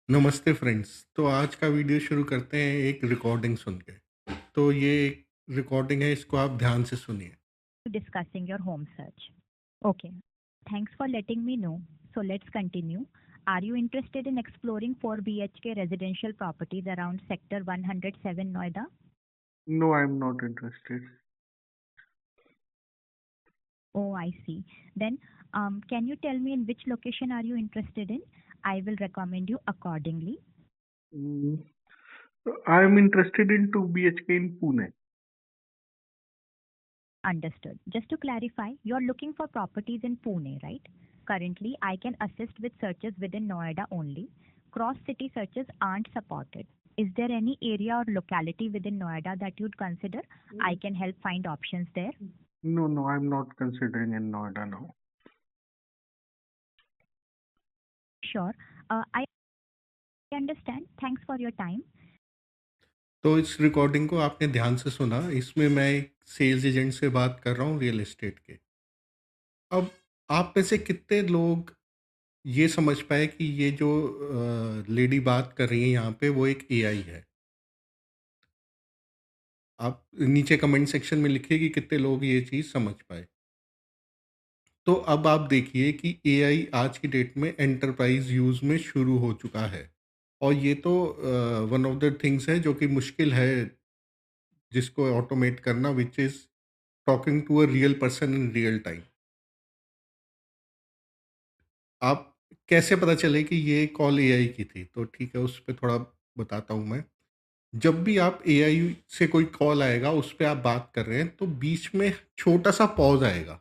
नमस्ते फ्रेंड्स। तो आज का वीडियो शुरू करते हैं एक रिकॉर्डिंग सुन के। तो ये एक रिकॉर्डिंग है, इसको आप ध्यान से सुनिए। Discussing your home search. Okay. Thanks for letting me know. So let's continue. Are you interested in exploring 4 BHK residential properties around Sector 107 Noida? No, I'm not interested. Oh, I see. Then, can you tell me in which location are you interested in? I will recommend you accordingly. Mm, I'm interested in 2 BHK in Pune. Understood. Just to clarify, you're looking for properties in Pune, right? Currently, I can assist with searches within Noida only. Cross-city searches aren't supported. Is there any area or locality within Noida that you'd consider? I can help find options there. No, I'm not considering in Noida now. Sure. I understand. Thanks for your time. तो इस recording को आपने ध्यान से सुना। इसमें मैं एक सेल्स एजेंट से बात कर रहा हूँ रियल एस्टेट के। अब आप में से कितने लोग ये समझ पाए कि ये जो लेडी बात कर रही है यहाँ पे वो एक एआई है? आप नीचे कमेंट सेक्शन में लिखिए कि कितने लोग ये चीज़ समझ पाए। तो अब आप देखिए कि एआई आज की डेट में एंटरप्राइज यूज़ में शुरू हो चुका है। और ये तो वन ऑफ द थिंग्स है जो कि मुश्किल है जिसको ऑटोमेट करना, which is talking to a real person in real time. आप कैसे पता चले कि ये कॉल एआई की थी? तो ठीक है, उस पे थोड़ा बताता हूँ मैं। जब भी आप एआई से कोई कॉल आएगा, उस पे आप बात कर रहे हैं, तो बीच में छोटा-सा पॉज़ आएगा।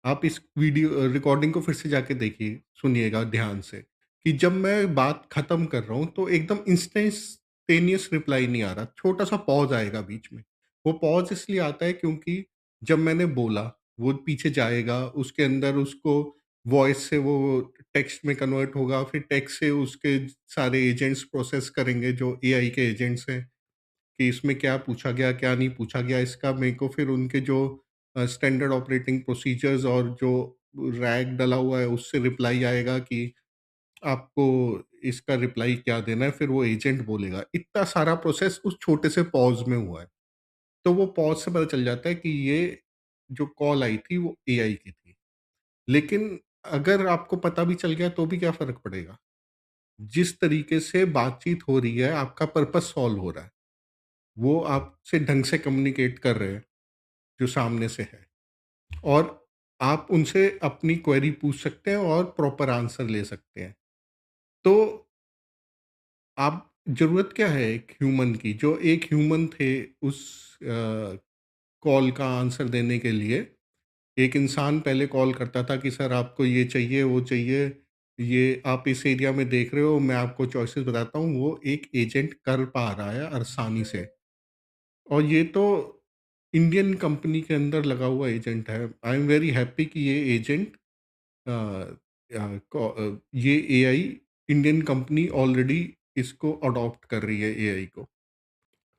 आप इस वीडियो रिकॉर्डिंग को फिर से जाके देखिए, सुनिएगा ध्यान से, कि जब मैं बात ख़त्म कर रहा हूँ, तो एकदम इंस्टेंटेनियस रिप्लाई नहीं आ रहा, छोटा-सा पॉज़ आएगा बीच में। वो पॉज़ इसलिए आता है क्योंकि जब मैंने बोला, वो पीछे जाएगा, उसके अंदर उसको वॉइस से वो टेक्स्ट में कन्वर्ट होगा, फिर टेक्स्ट से उसके सारे एजेंट्स प्रोसेस करेंगे, जो एआई के एजेंट्स हैं। कि इसमें क्या पूछा गया, क्या नहीं पूछा गया, इसका मेरे को फिर उनके जो स्टैंडर्ड ऑपरेटिंग प्रोसीजर्स और जो रैग डला हुआ है, उससे रिप्लाई आएगा कि आपको इसका रिप्लाई क्या देना है, फिर वो एजेंट बोलेगा। इतना सारा प्रोसेस उस छोटे से पॉज़ में हुआ है। तो वो पॉज़ से पता चल जाता है कि ये जो कॉल आई थी, वो एआई की थी। लेकिन अगर आपको पता भी चल गया, तो भी क्या फ़र्क पड़ेगा? जिस तरीके से बातचीत हो रही है, आपका पर्पस सॉल्व हो रहा है। वो आपसे ढंग से कम्युनिकेट कर रहे हैं, जो सामने से है, और आप उनसे अपनी क्वेरी पूछ सकते हैं और प्रॉपर आंसर ले सकते हैं। तो आप ज़रूरत क्या है एक ह्यूमन की? जो एक ह्यूमन थे उस कॉल का आंसर देने के लिए, एक इंसान पहले कॉल करता था कि सर आपको ये चाहिए, वो चाहिए, ये आप इस एरिया में देख रहे हो, मैं आपको चॉइसेस बताता हूँ, वो एक एजेंट कर पा रहा है आसानी से। और ये तो इंडियन कंपनी के अंदर लगा हुआ एजेंट है। आई एम वेरी हैप्पी कि ये एजेंट ये एआई इंडियन कंपनी ऑलरेडी इसको अडॉप्ट कर रही है एआई को।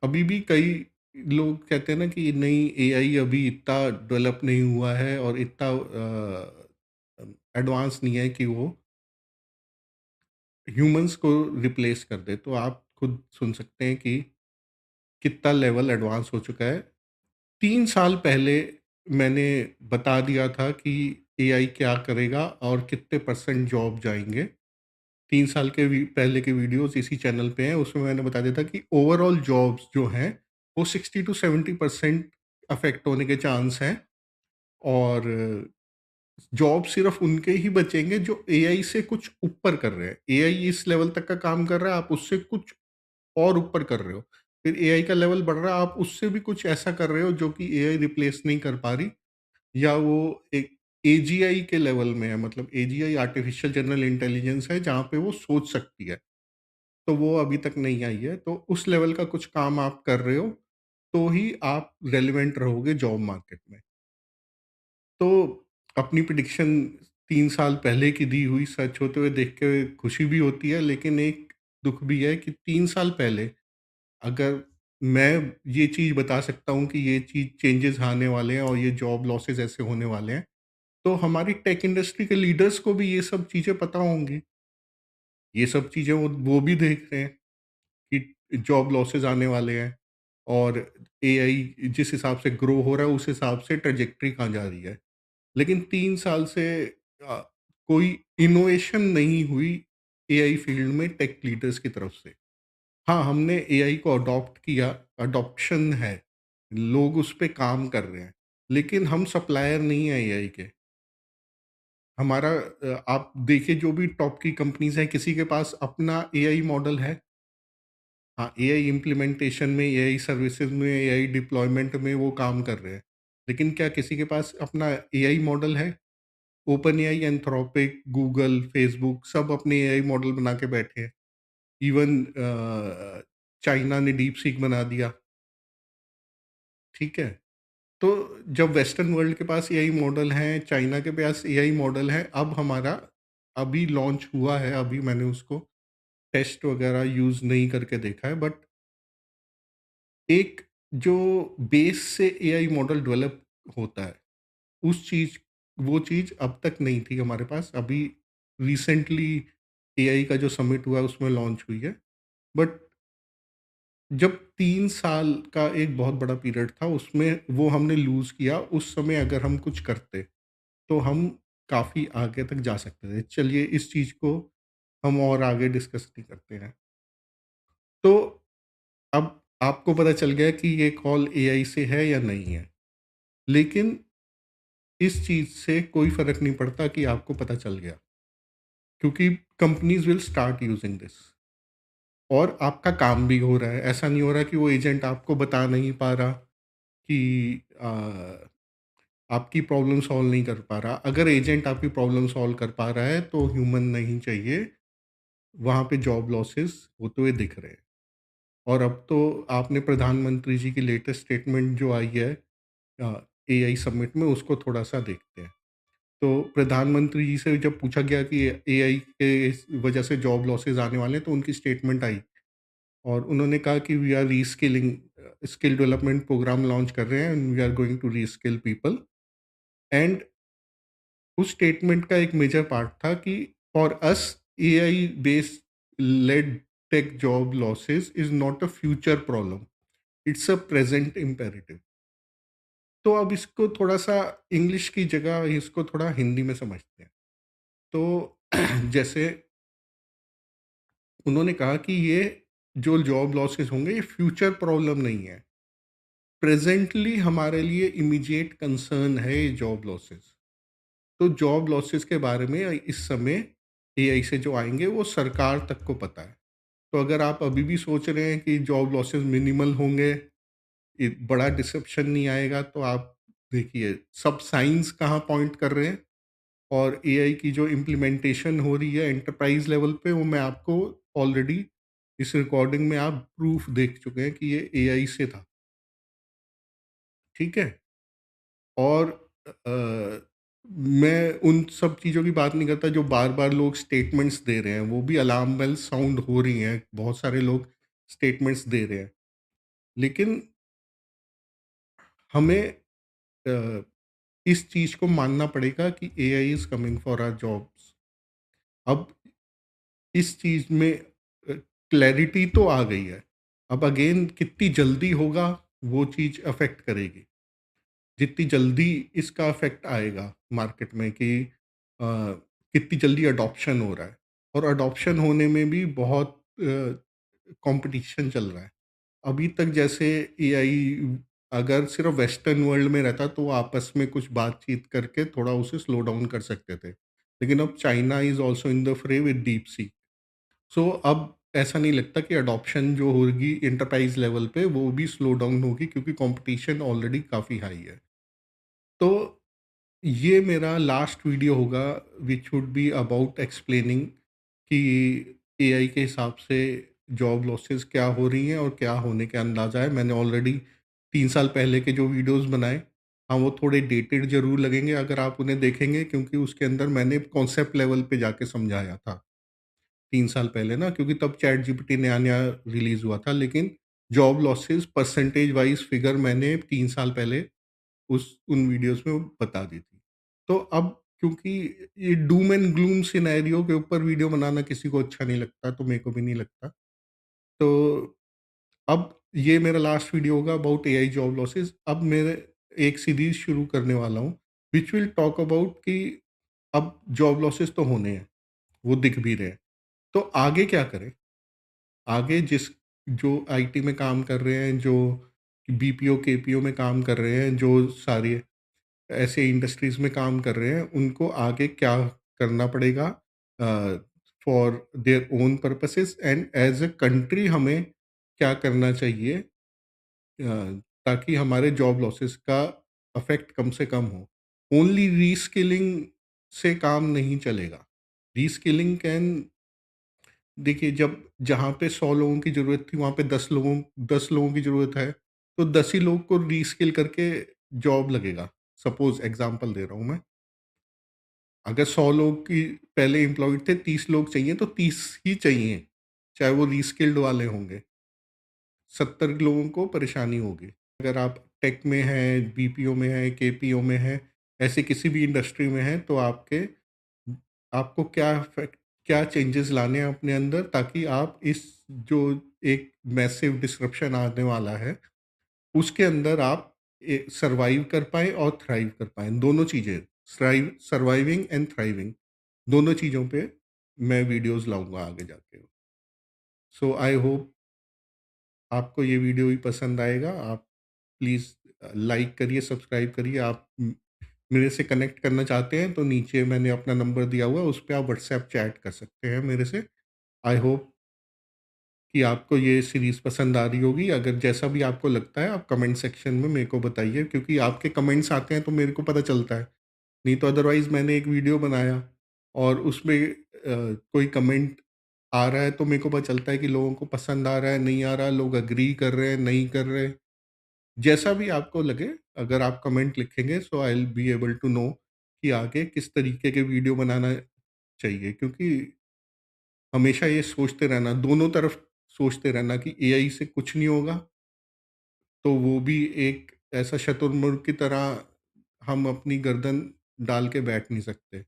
अभी भी कई लोग कहते हैं ना कि नहीं, एआई अभी इतना डेवलप नहीं हुआ है और इतना एडवांस नहीं है कि वो ह्यूमंस को रिप्लेस कर दे। तो आप खुद सुन सकते हैं कि कितना लेवल एडवांस हो चुका है। 3 साल पहले मैंने बता दिया था कि एआई क्या करेगा और कितने परसेंट जॉब जाएँगे। 3 साल के पहले के वीडियोज़ इसी चैनल पे हैं, उसमें मैंने बता दिया था कि ओवरऑल जॉब्स जो हैं, वो 60 टू 70% अफ़ेक्ट होने के चांस हैं। और जॉब सिर्फ़ उनके ही बचेंगे जो एआई से कुछ ऊपर कर रहे हैं। एआई इस लेवल तक का काम कर रहा है, आप उससे कुछ और ऊपर कर रहे हो। फिर एआई का लेवल बढ़ रहा है, आप उससे भी कुछ ऐसा कर रहे हो जो कि एआई रिप्लेस नहीं कर पा रही, या वो एक एजीआई के लेवल में है। मतलब एजीआई आर्टिफिशियल जनरल इंटेलिजेंस है, जहाँ पे वो सोच सकती है। तो वो अभी तक नहीं आई है। तो उस लेवल का कुछ काम आप कर रहे हो, तो ही आप रेलेवेंट रहोगे जॉब मार्केट में। तो अपनी प्रेडिक्शन 3 साल पहले की दी हुई सच होते हुए देख के खुशी भी होती है, लेकिन एक दुःख भी है कि 3 साल पहले अगर मैं ये चीज़ बता सकता हूँ कि ये चीज़ चेंजेज़ आने वाले हैं और ये जॉब लॉसेस ऐसे होने वाले हैं, तो हमारी टेक इंडस्ट्री के लीडर्स को भी ये सब चीज़ें पता होंगी। ये सब चीज़ें वो भी देख रहे हैं कि जॉब लॉसेस आने वाले हैं और एआई जिस हिसाब से ग्रो हो रहा है उस हिसाब से ट्रेजेक्टरी कहाँ जा रही है। लेकिन 3 साल से कोई इनोवेशन नहीं हुई एआई फील्ड में टेक लीडर्स की तरफ से। हाँ, हमने एआई को अडॉप्ट किया, अडॉप्शन है, लोग उस पे काम कर रहे हैं, लेकिन हम सप्लायर नहीं हैं एआई के। हमारा आप देखिए जो भी टॉप की कंपनीज़ हैं, किसी के पास अपना एआई मॉडल है? हाँ, एआई इम्प्लीमेंटेशन में, एआई सर्विसेज़ में, एआई डिप्लॉयमेंट में वो काम कर रहे हैं। लेकिन क्या किसी के पास अपना एआई मॉडल है? Open AI, Anthropic, Google, Facebook सब अपने एआई मॉडल बना के बैठे हैं। इवन चाइना ने डीप सीक बना दिया, ठीक है? तो जब वेस्टर्न वर्ल्ड के पास एआई मॉडल हैं, चाइना के पास एआई मॉडल है, अब हमारा अभी लॉन्च हुआ है, अभी मैंने उसको टेस्ट वगैरह यूज़ नहीं करके देखा है, बट एक जो बेस से एआई मॉडल डेवलप होता है, उस चीज़ वो चीज़ अब तक नहीं थी हमारे पास। अभी रिसेंटली एआई का जो समिट हुआ है उसमें लॉन्च हुई है। बट जब 3 साल का एक बहुत बड़ा पीरियड था उसमें वो हमने लूज़ किया, उस समय अगर हम कुछ करते, तो हम काफ़ी आगे तक जा सकते थे। चलिए इस चीज़ को हम और आगे डिस्कस नहीं करते हैं। तो अब आपको पता चल गया कि ये कॉल एआई से है या नहीं है। लेकिन इस चीज़ से कोई फ़र्क नहीं पड़ता कि आपको पता चल गया, क्योंकि companies will start using this और आपका काम भी हो रहा है। ऐसा नहीं हो रहा कि वो एजेंट आपको बता नहीं पा रहा कि आपकी प्रॉब्लम सॉल्व नहीं कर पा रहा। अगर एजेंट आपकी प्रॉब्लम सॉल्व कर पा रहा है तो ह्यूमन नहीं चाहिए, वहाँ पे जॉब लॉसेस होते हुए दिख रहे हैं। और अब तो आपने प्रधानमंत्री जी की लेटेस्ट स्टेटमेंट जो आई है एआई समिट में, उसको थोड़ा-सा देखते हैं। तो प्रधानमंत्री जी से जब पूछा गया कि एआई के इस वजह से जॉब लॉसेस आने वाले हैं, तो उनकी स्टेटमेंट आई और उन्होंने कहा कि we are reskilling, skill development program launch कर रहे हैं and we are going to reskill people. And उस स्टेटमेंट का एक मेजर पार्ट था कि for us AI based led tech job losses is not a future problem, it's a present imperative. तो अब इसको थोड़ा-सा इंग्लिश की जगह इसको थोड़ा हिंदी में समझते हैं। तो जैसे उन्होंने कहा कि ये जो जॉब लॉसेस होंगे ये फ्यूचर प्रॉब्लम नहीं है। प्रेज़ेंटली हमारे लिए इमीडिएट कंसर्न है ये जॉब लॉसेस। तो जॉब लॉसेस के बारे में इस समय एआई से जो आएँगे वो सरकार तक को पता है। तो अगर आप अभी भी सोच रहे हैं कि जॉब लॉसेस मिनिमल होंगे, बड़ा डिसरप्शन नहीं आएगा, तो आप देखिए सब साइंस कहाँ पॉइंट कर रहे हैं और एआई की जो इम्प्लीमेंटेशन हो रही है एंटरप्राइज लेवल पे, वो मैं आपको ऑलरेडी इस रिकॉर्डिंग में आप प्रूफ देख चुके हैं कि ये एआई से था, ठीक है? और मैं उन सब चीज़ों की बात नहीं करता जो बार-बार लोग स्टेटमेंट्स दे रहे हैं, वो भी अलार्म बेल साउंड हो रही हैं, बहुत सारे लोग स्टेटमेंट्स दे रहे हैं। लेकिन हमें अ, इस चीज़ को मानना पड़ेगा कि AI is coming for our jobs. अब इस चीज़ में क्लैरिटी तो आ गई है। अब अगेन कितनी जल्दी होगा वो चीज़ अफ़ेक्ट करेगी। जितनी जल्दी इसका इफ़ेक्ट आएगा मार्केट में कि कितनी जल्दी अडॉप्शन हो रहा है और अडॉप्शन होने में भी बहुत कॉम्पिटिशन चल रहा है। अभी तक जैसे एआई अगर सिर्फ़ वेस्टर्न वर्ल्ड में रहता तो वो आपस में कुछ बातचीत करके थोड़ा उसे स्लो डाउन कर सकते थे। लेकिन अब China is also in the fray with DeepSeek. So अब ऐसा नहीं लगता कि अडॉप्शन जो होगी एंटरप्राइज़ लेवल पे वो भी स्लो डाउन होगी, क्योंकि कॉम्पिटिशन ऑलरेडी काफ़ी हाई है। तो ये मेरा लास्ट वीडियो होगा which would be about explaining कि एआई के हिसाब से जॉब लॉसेस क्या हो रही हैं और क्या होने का अंदाज़ा है। मैंने ऑलरेडी 3 साल पहले के जो वीडियोज़ बनाए, हाँ, वो थोड़े डेटेड ज़रूर लगेंगे अगर आप उन्हें देखेंगे, क्योंकि उसके अंदर मैंने कॉन्सेप्ट लेवल पे जाके समझाया था 3 साल पहले ना, क्योंकि तब चैट जीपीटी नया-नया रिलीज़ हुआ था। लेकिन job losses percentage wise figure मैंने 3 साल पहले उस उन वीडियोज़ में बता दी थी। तो अब क्योंकि ये डूम एंड ग्लूम सिनेरियो के ऊपर वीडियो बनाना किसी को अच्छा नहीं लगता, तो मेरे को भी नहीं लगता। तो अब ये मेरा लास्ट वीडियो होगा अबाउट एआई जॉब लॉसेस। अब मैं एक सीरीज़ शुरू करने वाला हूँ, व्हिच विल टॉक अबाउट कि अब जॉब लॉसेस तो होने हैं, वो दिख भी रहे हैं। तो आगे क्या करें? आगे जो आईटी में काम कर रहे हैं, जो बीपीओ, केपीओ में काम कर रहे हैं, जो सारे ऐसे इंडस्ट्रीज़ में काम कर रहे हैं, उनको आगे क्या करना पड़ेगा for their own purposes, and as a country हमें क्या करना चाहिए ताकि हमारे जॉब लॉसेस का इफ़ेक्ट कम से कम हो। ओनली रीस्किलिंग से काम नहीं चलेगा। रीस्किलिंग कैन देखिए, जब जहाँ पे 100 लोगों की ज़रूरत थी, वहाँ पे 10 लोगों की ज़रूरत है, तो 10 ही लोग को रीस्किल करके जॉब लगेगा। सपोज़ एग्ज़ाम्पल दे रहा हूँ मैं। अगर 100 लोग की पहले एम्प्लॉयड थे, 30 लोग चाहिए तो 30 ही चाहिए, चाहे वो रीस्किल्ड वाले होंगे। 70 लोगों को परेशानी होगी। अगर आप टेक में हैं, बीपीओ में हैं, केपीओ में हैं, ऐसे किसी भी इंडस्ट्री में हैं, तो आपको क्या चेंजेस लाने हैं अपने अंदर, ताकि आप इस जो एक मैसिव डिसरप्शन आने वाला है, उसके अंदर आप सर्वाइव कर पाएँ और थ्राइव कर पाएँ। दोनों चीज़ें, सर्वाइविंग एंड थ्राइविंग, दोनों चीज़ों पे मैं वीडियोज़ लाऊँगा आगे जाके। सो आई होप आपको ये वीडियो भी पसंद आएगा। आप प्लीज़ लाइक करिए, सब्सक्राइब करिए। आप मेरे से कनेक्ट करना चाहते हैं तो नीचे मैंने अपना नंबर दिया हुआ है, उस पे आप व्हाट्सएप चैट कर सकते हैं मेरे से। आई होप कि आपको ये सीरीज़ पसंद आ रही होगी। अगर जैसा भी आपको लगता है, आप कमेंट सेक्शन में मेरे को बताइए, क्योंकि आपके कमेंट्स आते हैं तो मेरे को पता चलता है। नहीं तो अदरवाइज़ मैंने एक वीडियो बनाया और उसमें कोई कमेंट आ रहा है तो मेरे को पता चलता है कि लोगों को पसंद आ रहा है, नहीं आ रहा, लोग एग्री कर रहे हैं, नहीं कर रहे। जैसा भी आपको लगे, अगर आप कमेंट लिखेंगे, so I will be able to know कि आगे किस तरीके के वीडियो बनाना चाहिए। क्योंकि हमेशा ये सोचते रहना, दोनों तरफ सोचते रहना कि एआई से कुछ नहीं होगा, तो वो भी एक ऐसा शुतुरमुर्ग की तरह हम अपनी गर्दन डाल के बैठ नहीं सकते।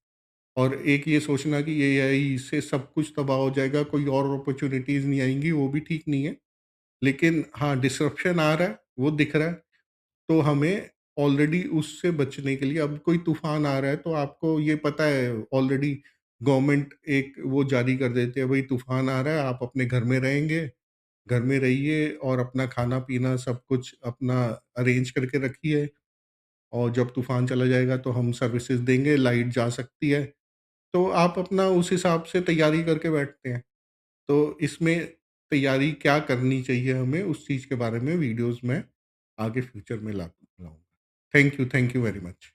और एक ये सोचना कि ये एआई से सब कुछ तबाह हो जाएगा, कोई और अपॉर्च्युनिटीज़ नहीं आएँगी, वो भी ठीक नहीं है। लेकिन हाँ, डिसरप्शन आ रहा है, वो दिख रहा है। तो हमें ऑलरेडी उससे बचने के लिए, अब कोई तूफ़ान आ रहा है तो आपको ये पता है ऑलरेडी, गवर्नमेंट एक वो जारी कर देती है, भई तूफ़ान आ रहा है, आप अपने घर में रहेंगे, घर में रहिए और अपना खाना-पीना सब कुछ अपना अरेंज करके रखिए, और जब तूफ़ान चला जाएगा तो हम सर्विसेज़ देंगे, लाइट जा सकती है। तो आप अपना उस हिसाब से तैयारी करके बैठते हैं। तो इसमें तैयारी क्या करनी चाहिए हमें, उस चीज़ के बारे में वीडियोज़ मैं आगे फ्यूचर में लाऊँगा। Thank you very much.